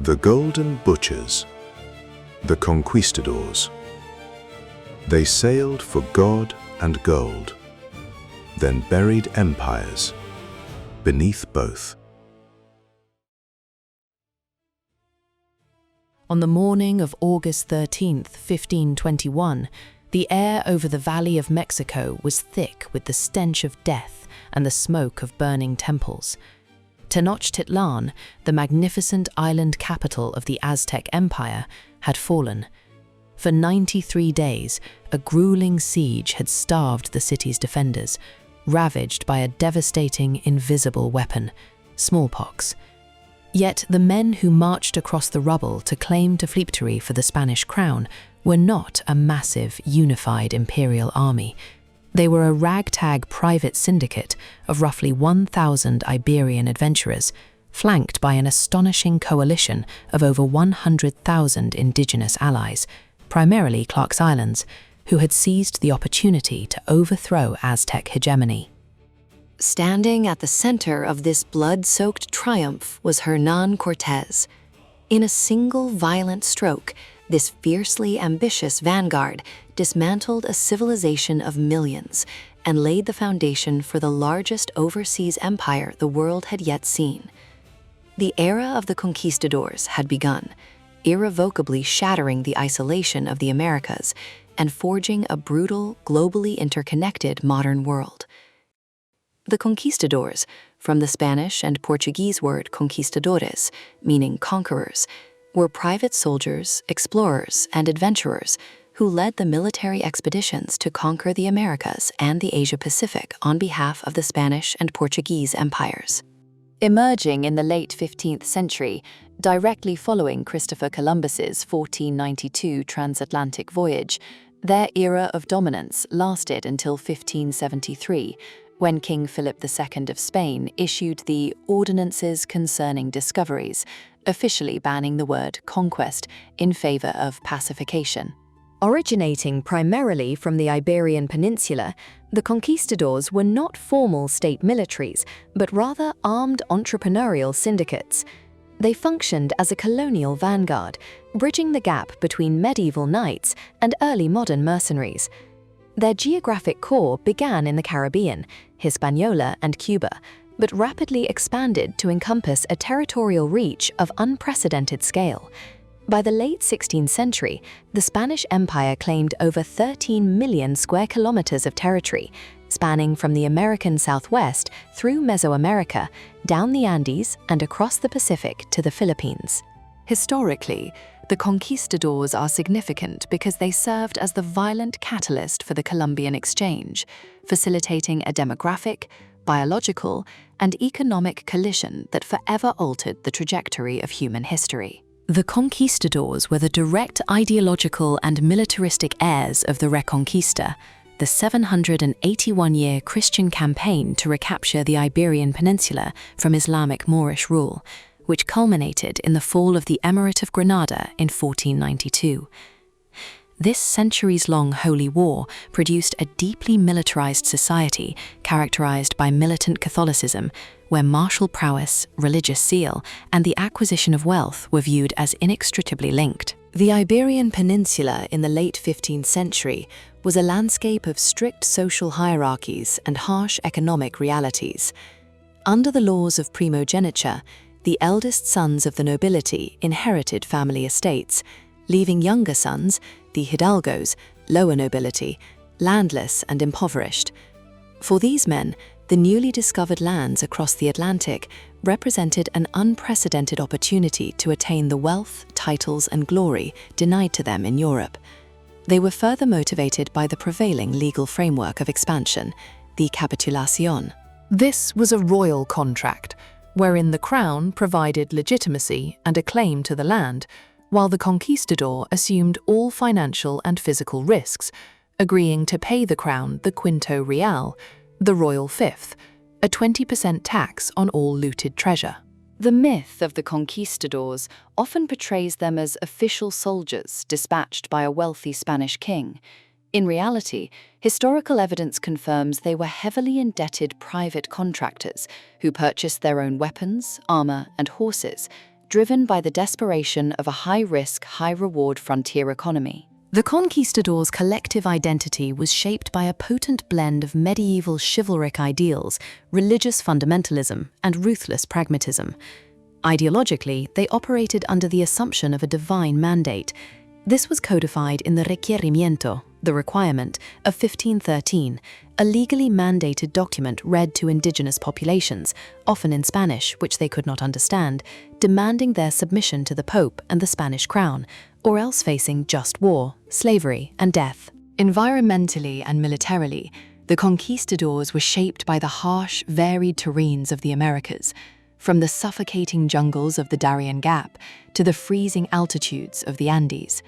The Golden Butchers, the Conquistadors. They sailed for God and gold, then buried empires beneath both. On the morning of August 13th, 1521, the air over the Valley of Mexico was thick with the stench of death and the smoke of burning temples. Tenochtitlan, the magnificent island capital of the Aztec Empire, had fallen. For 93 days, a grueling siege had starved the city's defenders, ravaged by a devastating invisible weapon, smallpox. Yet the men who marched across the rubble to claim Teflipteri for the Spanish crown were not a massive, unified imperial army. They were a ragtag private syndicate of roughly 1,000 Iberian adventurers, flanked by an astonishing coalition of over 100,000 indigenous allies, primarily Clark's Islands, who had seized the opportunity to overthrow Aztec hegemony. Standing at the center of this blood-soaked triumph was Hernán Cortés. In a single violent stroke, this fiercely ambitious vanguard dismantled a civilization of millions and laid the foundation for the largest overseas empire the world had yet seen. The era of the Conquistadors had begun, irrevocably shattering the isolation of the Americas and forging a brutal, globally interconnected modern world. The Conquistadors, from the Spanish and Portuguese word conquistadores, meaning conquerors, were private soldiers, explorers, and adventurers who led the military expeditions to conquer the Americas and the Asia-Pacific on behalf of the Spanish and Portuguese empires. Emerging in the late 15th century, directly following Christopher Columbus's 1492 transatlantic voyage, their era of dominance lasted until 1573, when King Philip II of Spain issued the Ordinances Concerning Discoveries, officially banning the word conquest in favor of pacification. Originating primarily from the Iberian Peninsula, the conquistadors were not formal state militaries, but rather armed entrepreneurial syndicates. They functioned as a colonial vanguard, bridging the gap between medieval knights and early modern mercenaries. Their geographic core began in the Caribbean, Hispaniola and Cuba, but rapidly expanded to encompass a territorial reach of unprecedented scale. By the late 16th century, the Spanish Empire claimed over 13 million square kilometers of territory, spanning from the American Southwest through Mesoamerica, down the Andes, and across the Pacific to the Philippines. Historically, the conquistadors are significant because they served as the violent catalyst for the Columbian Exchange, facilitating a demographic, biological, and economic collision that forever altered the trajectory of human history. The conquistadors were the direct ideological and militaristic heirs of the Reconquista, the 781-year Christian campaign to recapture the Iberian Peninsula from Islamic Moorish rule, which culminated in the fall of the Emirate of Granada in 1492. This centuries-long holy war produced a deeply militarized society characterized by militant Catholicism, where martial prowess, religious zeal, and the acquisition of wealth were viewed as inextricably linked. The Iberian Peninsula in the late 15th century was a landscape of strict social hierarchies and harsh economic realities. Under the laws of primogeniture, the eldest sons of the nobility inherited family estates, leaving younger sons, the hidalgos, lower nobility, landless and impoverished. For these men, the newly discovered lands across the Atlantic represented an unprecedented opportunity to attain the wealth, titles, and glory denied to them in Europe. They were further motivated by the prevailing legal framework of expansion, the capitulación. This was a royal contract, wherein the crown provided legitimacy and a claim to the land, while the conquistador assumed all financial and physical risks, agreeing to pay the crown the quinto real, the royal fifth, a 20% tax on all looted treasure. The myth of the conquistadors often portrays them as official soldiers dispatched by a wealthy Spanish king. In reality, historical evidence confirms they were heavily indebted private contractors who purchased their own weapons, armor, and horses, driven by the desperation of a high-risk, high-reward frontier economy. The conquistadors' collective identity was shaped by a potent blend of medieval chivalric ideals, religious fundamentalism, and ruthless pragmatism. Ideologically, they operated under the assumption of a divine mandate. This was codified in the Requerimiento, the requirement, of 1513, a legally mandated document read to indigenous populations, often in Spanish, which they could not understand, demanding their submission to the Pope and the Spanish crown, or else facing just war, slavery, and death. Environmentally and militarily, the conquistadors were shaped by the harsh, varied terrains of the Americas, from the suffocating jungles of the Darien Gap to the freezing altitudes of the Andes.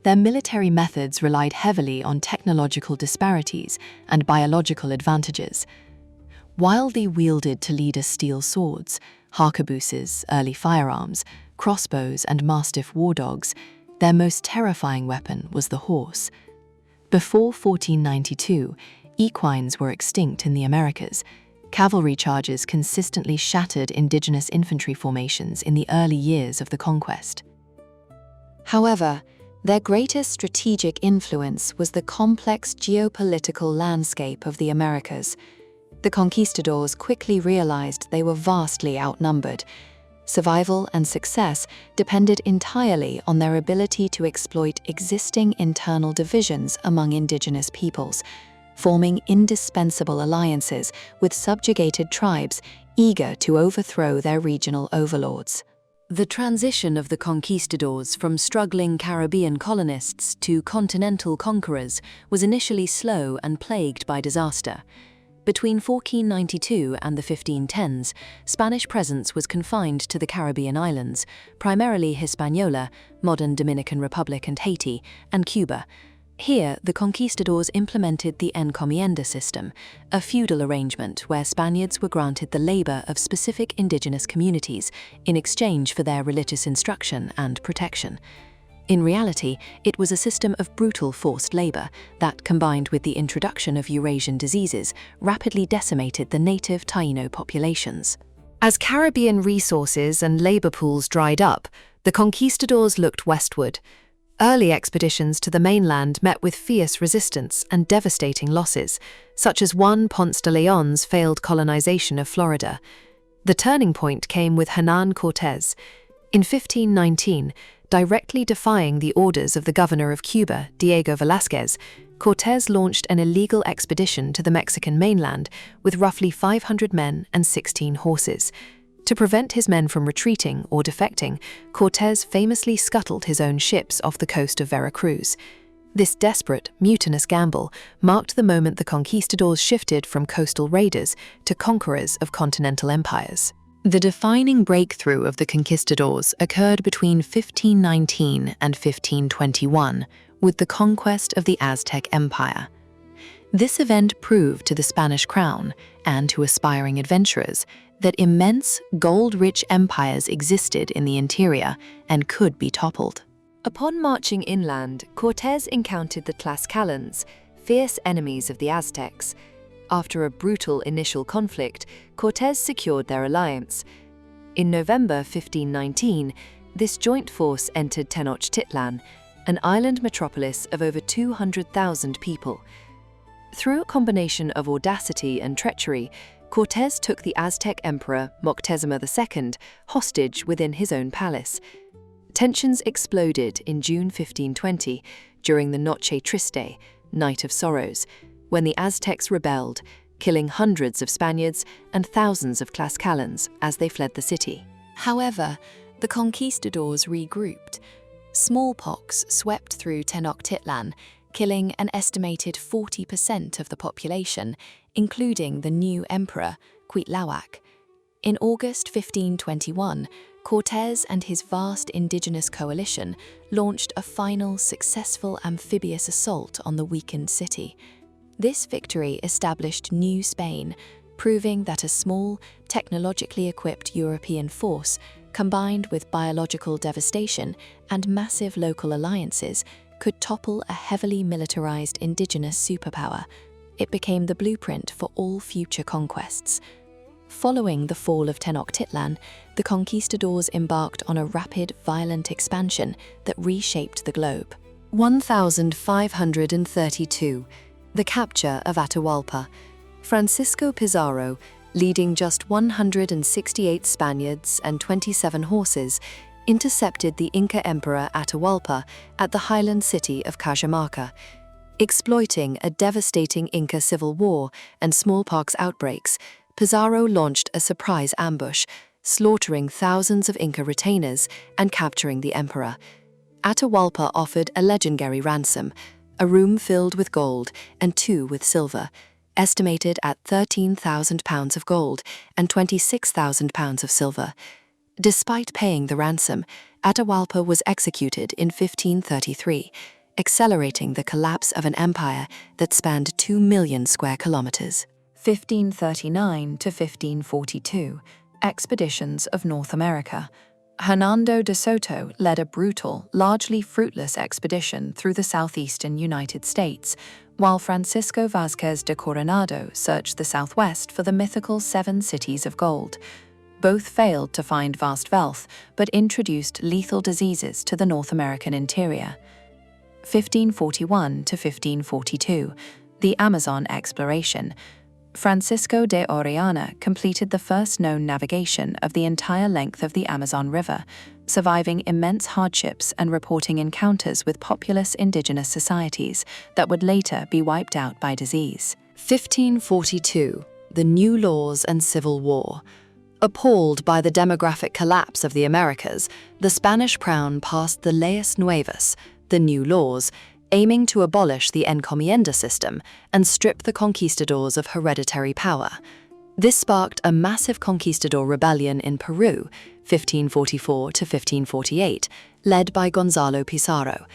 Their military methods relied heavily on technological disparities and biological advantages. Wildly wielded Toledo steel swords, harquebuses, early firearms, crossbows, and mastiff war dogs, their most terrifying weapon was the horse. Before 1492, equines were extinct in the Americas. Cavalry charges consistently shattered indigenous infantry formations in the early years of the conquest. However, their greatest strategic influence was the complex geopolitical landscape of the Americas. The conquistadors quickly realized they were vastly outnumbered. Survival and success depended entirely on their ability to exploit existing internal divisions among indigenous peoples, forming indispensable alliances with subjugated tribes eager to overthrow their regional overlords. The transition of the conquistadors from struggling Caribbean colonists to continental conquerors was initially slow and plagued by disaster. Between 1492 and the 1510s, Spanish presence was confined to the Caribbean islands, primarily Hispaniola, modern Dominican Republic and Haiti, and Cuba. Here, the conquistadors implemented the encomienda system, a feudal arrangement where Spaniards were granted the labor of specific indigenous communities in exchange for their religious instruction and protection. In reality, it was a system of brutal forced labor that, combined with the introduction of Eurasian diseases, rapidly decimated the native Taino populations. As Caribbean resources and labor pools dried up, the conquistadors looked westward. Early expeditions to the mainland met with fierce resistance and devastating losses, such as Ponce de Leon's failed colonization of Florida. The turning point came with Hernán Cortés. In 1519, directly defying the orders of the governor of Cuba, Diego Velázquez, Cortés launched an illegal expedition to the Mexican mainland with roughly 500 men and 16 horses. To prevent his men from retreating or defecting, Cortés famously scuttled his own ships off the coast of Veracruz. This desperate, mutinous gamble marked the moment the conquistadors shifted from coastal raiders to conquerors of continental empires. The defining breakthrough of the conquistadors occurred between 1519 and 1521 with the conquest of the Aztec Empire. This event proved to the Spanish crown and to aspiring adventurers that immense, gold-rich empires existed in the interior and could be toppled. Upon marching inland, Cortés encountered the Tlaxcalans, fierce enemies of the Aztecs. After a brutal initial conflict, Cortés secured their alliance. In November 1519, this joint force entered Tenochtitlan, an island metropolis of over 200,000 people. Through a combination of audacity and treachery, Cortés took the Aztec Emperor Moctezuma II hostage within his own palace. Tensions exploded in June 1520 during the Noche Triste, Night of Sorrows, when the Aztecs rebelled, killing hundreds of Spaniards and thousands of Tlaxcalans as they fled the city. However, the conquistadors regrouped. Smallpox swept through Tenochtitlan, killing an estimated 40% of the population, including the new emperor, Cuitlahuac. In August 1521, Cortés and his vast indigenous coalition launched a final successful amphibious assault on the weakened city. This victory established New Spain, proving that a small, technologically equipped European force, combined with biological devastation and massive local alliances, could topple a heavily militarized indigenous superpower. It became the blueprint for all future conquests. Following the fall of Tenochtitlan, the conquistadors embarked on a rapid, violent expansion that reshaped the globe. 1532, the capture of Atahualpa. Francisco Pizarro, leading just 168 Spaniards and 27 horses, intercepted the Inca Emperor Atahualpa at the highland city of Cajamarca. Exploiting a devastating Inca civil war and smallpox outbreaks, Pizarro launched a surprise ambush, slaughtering thousands of Inca retainers and capturing the emperor. Atahualpa offered a legendary ransom, a room filled with gold and 2 with silver, estimated at 13,000 pounds of gold and 26,000 pounds of silver. Despite paying the ransom, Atahualpa was executed in 1533, accelerating the collapse of an empire that spanned 2 million square kilometers. 1539 to 1542, expeditions of North America. Hernando de Soto led a brutal, largely fruitless expedition through the southeastern United States, while Francisco Vázquez de Coronado searched the southwest for the mythical 7 cities of gold. Both failed to find vast wealth, but introduced lethal diseases to the North American interior. 1541 to 1542, the Amazon exploration. Francisco de Orellana completed the first known navigation of the entire length of the Amazon River, surviving immense hardships and reporting encounters with populous indigenous societies that would later be wiped out by disease. 1542, the New Laws and Civil War. Appalled by the demographic collapse of the Americas, the Spanish crown passed the Leyes Nuevas, the New Laws, aiming to abolish the encomienda system and strip the conquistadors of hereditary power. This sparked a massive conquistador rebellion in Peru, 1544 to 1548, led by Gonzalo Pizarro.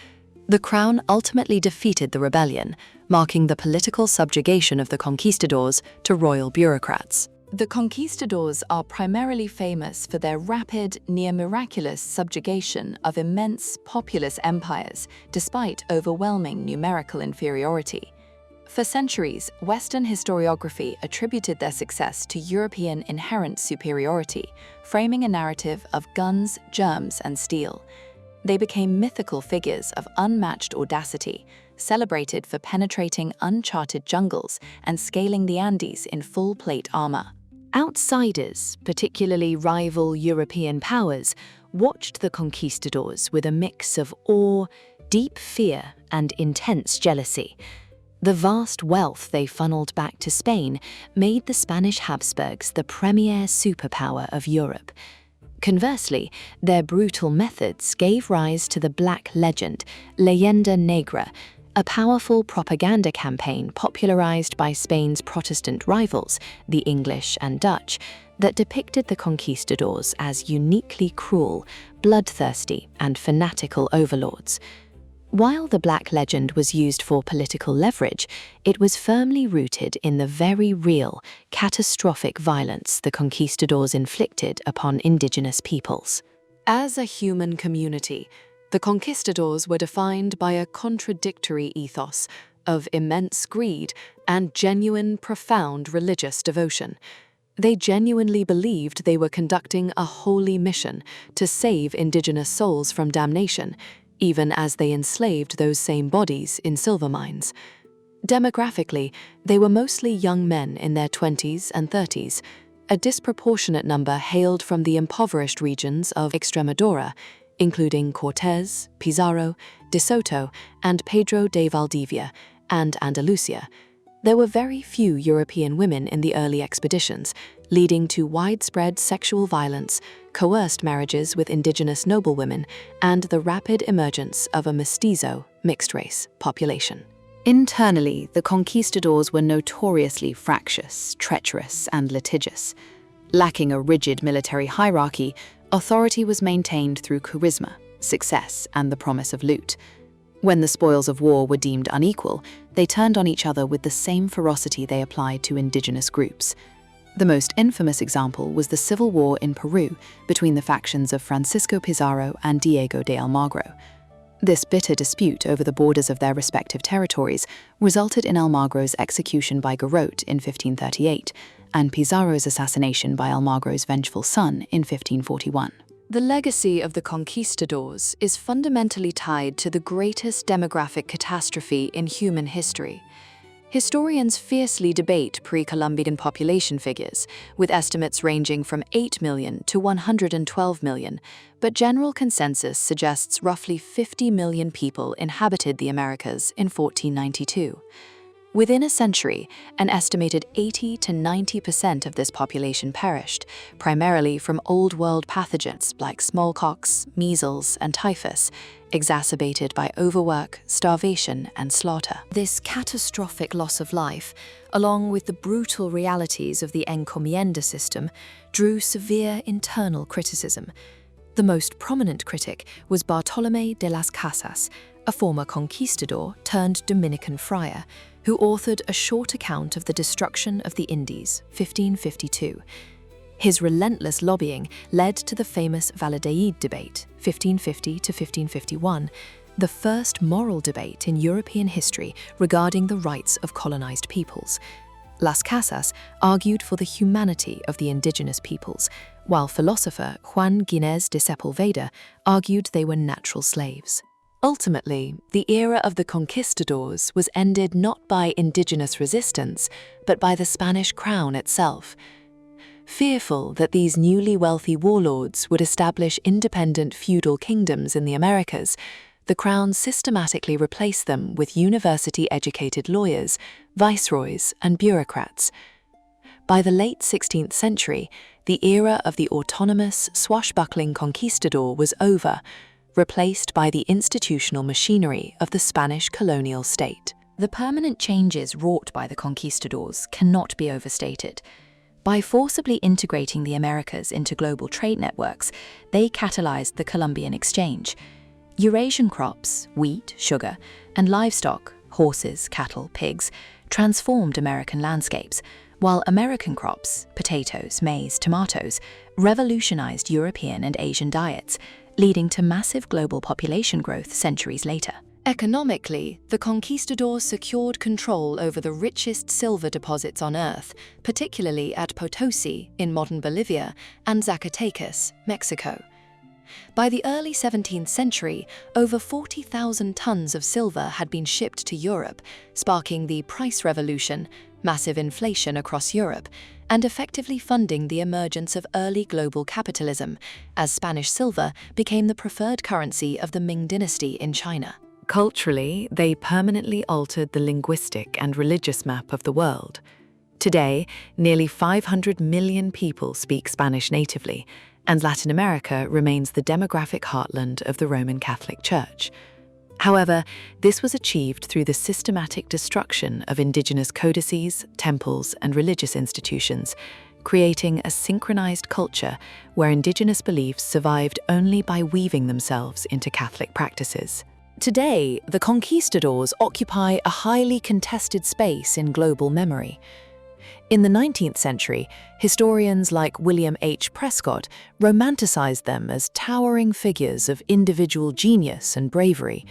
The crown ultimately defeated the rebellion, marking the political subjugation of the conquistadors to royal bureaucrats. The conquistadors are primarily famous for their rapid, near-miraculous subjugation of immense, populous empires, despite overwhelming numerical inferiority. For centuries, Western historiography attributed their success to European inherent superiority, framing a narrative of guns, germs, and steel. They became mythical figures of unmatched audacity, celebrated for penetrating uncharted jungles and scaling the Andes in full plate armor. Outsiders, particularly rival European powers, watched the conquistadors with a mix of awe, deep fear, and intense jealousy. The vast wealth they funneled back to Spain made the Spanish Habsburgs the premier superpower of Europe. Conversely, their brutal methods gave rise to the black legend, Leyenda Negra, a powerful propaganda campaign popularized by Spain's Protestant rivals, the English and Dutch, that depicted the conquistadors as uniquely cruel, bloodthirsty, and fanatical overlords. While the black legend was used for political leverage, it was firmly rooted in the very real, catastrophic violence the conquistadors inflicted upon indigenous peoples. As a human community, the conquistadors were defined by a contradictory ethos of immense greed and genuine, profound religious devotion. They genuinely believed they were conducting a holy mission to save indigenous souls from damnation, even as they enslaved those same bodies in silver mines. Demographically, they were mostly young men in their 20s and 30s. A disproportionate number hailed from the impoverished regions of Extremadura, including Cortés, Pizarro, De Soto, and Pedro de Valdivia, and Andalusia. There were very few European women in the early expeditions, leading to widespread sexual violence, coerced marriages with indigenous noblewomen, and the rapid emergence of a mestizo, mixed-race, population. Internally, the conquistadors were notoriously fractious, treacherous, and litigious. Lacking a rigid military hierarchy, authority was maintained through charisma, success, and the promise of loot. When the spoils of war were deemed unequal, they turned on each other with the same ferocity they applied to indigenous groups. The most infamous example was the civil war in Peru between the factions of Francisco Pizarro and Diego de Almagro. This bitter dispute over the borders of their respective territories resulted in Almagro's execution by garrote in 1538, and Pizarro's assassination by Almagro's vengeful son in 1541. The legacy of the conquistadors is fundamentally tied to the greatest demographic catastrophe in human history. Historians fiercely debate pre-Columbian population figures, with estimates ranging from 8 million to 112 million, but general consensus suggests roughly 50 million people inhabited the Americas in 1492. Within a century, an estimated 80 to 90% of this population perished, primarily from Old World pathogens like smallpox, measles, and typhus, exacerbated by overwork, starvation, and slaughter. This catastrophic loss of life, along with the brutal realities of the encomienda system, drew severe internal criticism. The most prominent critic was Bartolomé de las Casas, a former conquistador turned Dominican friar, who authored a short account of the destruction of the Indies, 1552. His relentless lobbying led to the famous Valladolid debate, 1550 to 1551, the first moral debate in European history regarding the rights of colonized peoples. Las Casas argued for the humanity of the indigenous peoples, while philosopher Juan Ginés de Sepúlveda argued they were natural slaves. Ultimately, the era of the conquistadors was ended not by indigenous resistance, but by the Spanish crown itself. Fearful that these newly wealthy warlords would establish independent feudal kingdoms in the Americas, the crown systematically replaced them with university-educated lawyers, viceroys, and bureaucrats. By the late 16th century, the era of the autonomous, swashbuckling conquistador was over, replaced by the institutional machinery of the Spanish colonial state. The permanent changes wrought by the conquistadors cannot be overstated. By forcibly integrating the Americas into global trade networks, they catalyzed the Columbian exchange. Eurasian crops, wheat, sugar, and livestock, horses, cattle, pigs, transformed American landscapes, while American crops, potatoes, maize, tomatoes, revolutionized European and Asian diets, leading to massive global population growth centuries later. Economically, the conquistadors secured control over the richest silver deposits on Earth, particularly at Potosi in modern Bolivia and Zacatecas, Mexico. By the early 17th century, over 40,000 tons of silver had been shipped to Europe, sparking the price revolution, massive inflation across Europe, and effectively funding the emergence of early global capitalism, as Spanish silver became the preferred currency of the Ming dynasty in China. Culturally, they permanently altered the linguistic and religious map of the world. Today, nearly 500 million people speak Spanish natively, and Latin America remains the demographic heartland of the Roman Catholic Church. However, this was achieved through the systematic destruction of indigenous codices, temples, and religious institutions, creating a synchronized culture where indigenous beliefs survived only by weaving themselves into Catholic practices. Today, the conquistadors occupy a highly contested space in global memory. In the 19th century, historians like William H. Prescott romanticized them as towering figures of individual genius and bravery.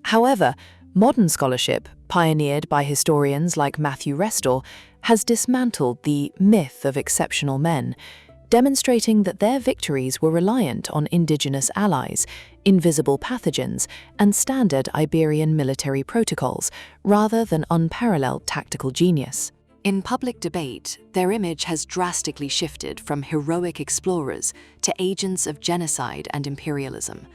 However, modern scholarship, pioneered by historians like Matthew Restall, has dismantled the myth of exceptional men, demonstrating that their victories were reliant on indigenous allies, invisible pathogens, and standard Iberian military protocols, rather than unparalleled tactical genius. In public debate, their image has drastically shifted from heroic explorers to agents of genocide and imperialism.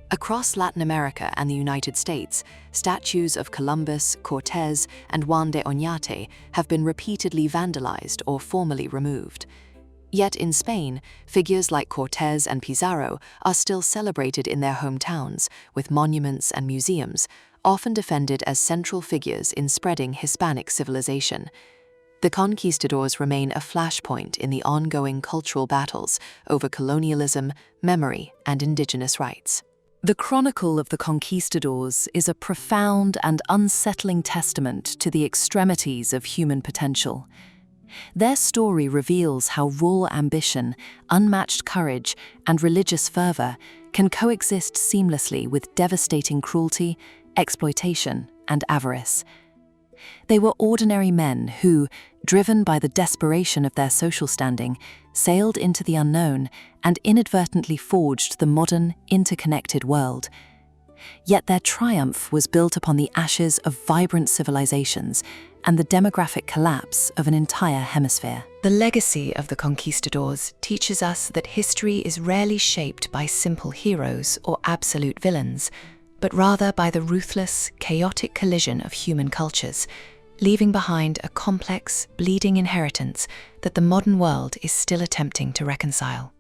Across Latin America and the United States, statues of Columbus, Cortés, and Juan de Oñate have been repeatedly vandalized or formally removed. Yet in Spain, figures like Cortés and Pizarro are still celebrated in their hometowns, with monuments and museums, often defended as central figures in spreading Hispanic civilization. The conquistadors remain a flashpoint in the ongoing cultural battles over colonialism, memory, and indigenous rights. The Chronicle of the Conquistadors is a profound and unsettling testament to the extremities of human potential. Their story reveals how raw ambition, unmatched courage, and religious fervor can coexist seamlessly with devastating cruelty, exploitation, and avarice. They were ordinary men who, driven by the desperation of their social standing, sailed into the unknown and inadvertently forged the modern, interconnected world. Yet their triumph was built upon the ashes of vibrant civilizations and the demographic collapse of an entire hemisphere. The legacy of the conquistadors teaches us that history is rarely shaped by simple heroes or absolute villains, but rather by the ruthless, chaotic collision of human cultures, leaving behind a complex, bleeding inheritance that the modern world is still attempting to reconcile.